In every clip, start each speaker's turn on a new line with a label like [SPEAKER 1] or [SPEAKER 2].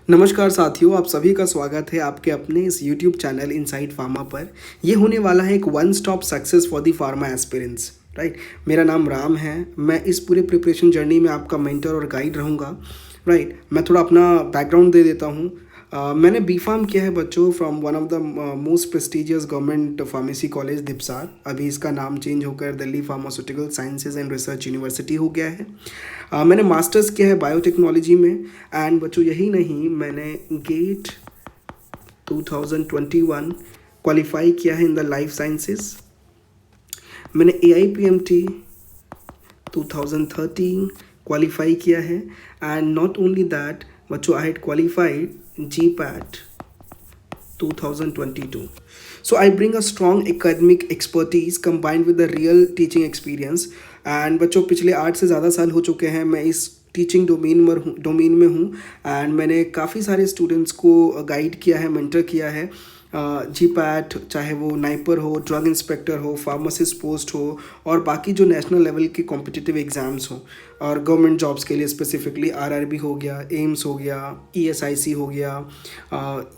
[SPEAKER 1] नमस्कार साथियों, आप सभी का स्वागत है आपके अपने इस यूट्यूब चैनल इनसाइड फार्मा पर। ये होने वाला है एक one stop success for the pharma aspirants, right. मेरा नाम राम है। मैं इस पूरे प्रिपरेशन जर्नी में आपका मेंटर और गाइड रहूँगा, राइट। मैं थोड़ा अपना बैकग्राउंड दे देता हूँ। मैंने बी फार्म किया है बच्चों from one of the most prestigious government pharmacy college DIPSAR. अभी इसका नाम चेंज होकर Delhi pharmaceutical sciences and research university हो गया है। मैंने मास्टर्स किया है बायोटेक्नोलॉजी में। एंड बच्चों यही नहीं, मैंने गेट 2021 क्वालिफाई किया है इन द लाइफ साइंसेस। मैंने AIPMT 2013 क्वालिफाई किया है। एंड नॉट ओनली दैट बच्चों, I had qualified GPAT 2022. So I bring a strong academic expertise combined with the real teaching experience. And बच्चों पिछले 8 से ज़्यादा साल हो चुके हैं मैं इस टीचिंग डोमेन में हूँ। एंड मैंने काफ़ी सारे स्टूडेंट्स को गाइड किया है, मेंटर किया है। GPAT चाहे वो नाइपर हो, ड्रग इंस्पेक्टर हो, फार्मासिस्ट पोस्ट हो, और बाकी जो नेशनल लेवल के कॉम्पिटिटिव एग्ज़ाम्स हो, और गवर्नमेंट जॉब्स के लिए स्पेसिफिकली RRB हो गया, एम्स हो गया, ESIC हो गया,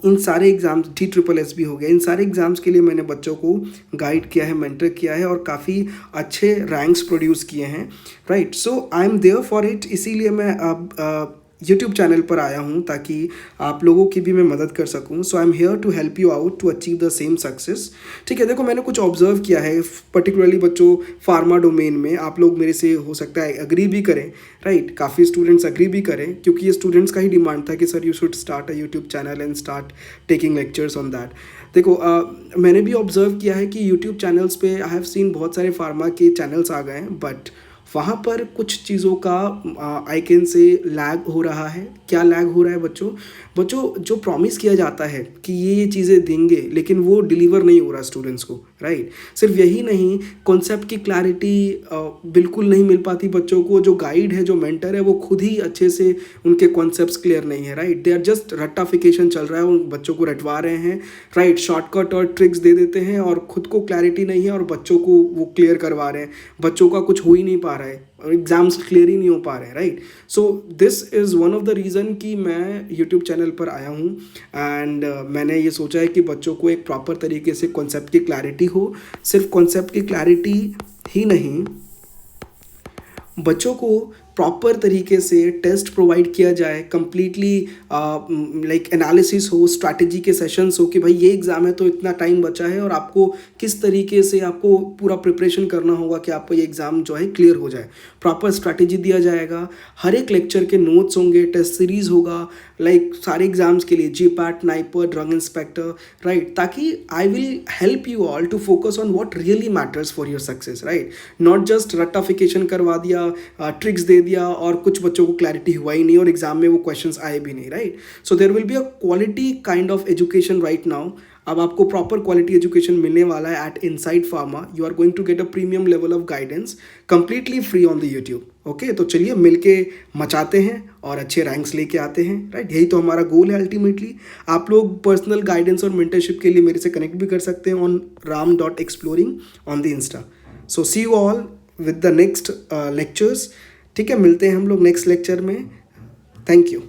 [SPEAKER 1] इन सारे एग्ज़ाम्स, TSSS हो गया, इन सारे एग्ज़ाम्स के लिए मैंने बच्चों को गाइड किया है, मेंटर किया है, और काफ़ी अच्छे रैंक्स प्रोड्यूस किए हैं, right. So I am there for it. इसीलिए मैं अब यूट्यूब चैनल पर आया हूँ ताकि आप लोगों की भी मैं मदद कर सकूँ। So I am here to help you out to achieve the same success. ठीक है, देखो मैंने कुछ ऑब्जर्व किया है पर्टिकुलरली बच्चों फार्मा डोमेन में। आप लोग मेरे से हो सकता है अग्री भी करें, राइट। काफ़ी स्टूडेंट्स अग्री भी करें क्योंकि ये स्टूडेंट्स का ही डिमांड था कि sir you should start a YouTube channel and start taking lectures on that. देखो मैंने भी ऑब्जर्व किया है कि यूट्यूब चैनल्स पे आई हैव सीन बहुत सारे फार्मा के चैनल्स आ गए हैं, बट वहाँ पर कुछ चीज़ों का आई कैन से लैग हो रहा है। क्या लैग हो रहा है बच्चों? जो प्रॉमिस किया जाता है कि ये चीज़ें देंगे, लेकिन वो डिलीवर नहीं हो रहा स्टूडेंट्स को, राइट। सिर्फ यही नहीं, कॉन्सेप्ट की क्लैरिटी बिल्कुल नहीं मिल पाती बच्चों को। जो गाइड है, जो मेंटर है, वो खुद ही अच्छे से उनके कॉन्सेप्ट्स क्लियर नहीं है, राइट। दे आर जस्ट रट्टाफिकेशन चल रहा है, उन बच्चों को रटवा रहे हैं, राइट। शॉर्टकट और ट्रिक्स दे देते हैं और खुद को क्लैरिटी नहीं है और बच्चों को वो क्लियर करवा रहे हैं। बच्चों का कुछ हो ही नहीं पा रहा है, एग्जाम्स क्लियर ही नहीं हो पा रहे हैं, right. So this is one of the reason कि मैं यूट्यूब चैनल पर आया हूँ। एंड मैंने ये सोचा है कि बच्चों को एक प्रॉपर तरीके से कॉन्सेप्ट की क्लैरिटी हो। सिर्फ कॉन्सेप्ट की क्लैरिटी ही नहीं, बच्चों को प्रॉपर तरीके से टेस्ट प्रोवाइड किया जाए, कम्प्लीटली लाइक एनालिसिस हो, स्ट्रैटेजी के सेशंस हो कि भाई ये एग्ज़ाम है तो इतना टाइम बचा है और आपको किस तरीके से आपको पूरा प्रिपरेशन करना होगा कि आपका ये एग्ज़ाम जो है क्लियर हो जाए। प्रॉपर स्ट्रैटेजी दिया जाएगा, हर एक लेक्चर के नोट्स होंगे, टेस्ट सीरीज़ होगा, लाइक सारे एग्ज़ाम्स के लिए GPAT, NIPER, drug inspector, right. ताकि I will help you all to focus on what really matters for your success, right. Not just रट्टाफिकेशन करवा दिया, ट्रिक्स दे दिया और कुछ बच्चों को क्लैरिटी हुआ ही नहीं और एग्जाम में वो क्वेश्चंस आए भी नहीं, right. So there will be a quality kind of education right now. अब आपको प्रॉपर क्वालिटी एजुकेशन मिलने वाला है at inside pharma. You are going to get a premium level of guidance completely free on the YouTube. Okay, तो चलिए मिलके मचाते हैं और अच्छे रैंक्स लेके आते हैं, राइट। यही तो हमारा गोल है अल्टीमेटली। आप लोग पर्सनल गाइडेंस और मेंटरशिप के लिए मेरे से कनेक्ट भी कर सकते हैं on ram.exploring on the Insta. So see you all with the next lectures. ठीक है, मिलते हैं हम लोग नेक्स्ट लेक्चर में। Thank you.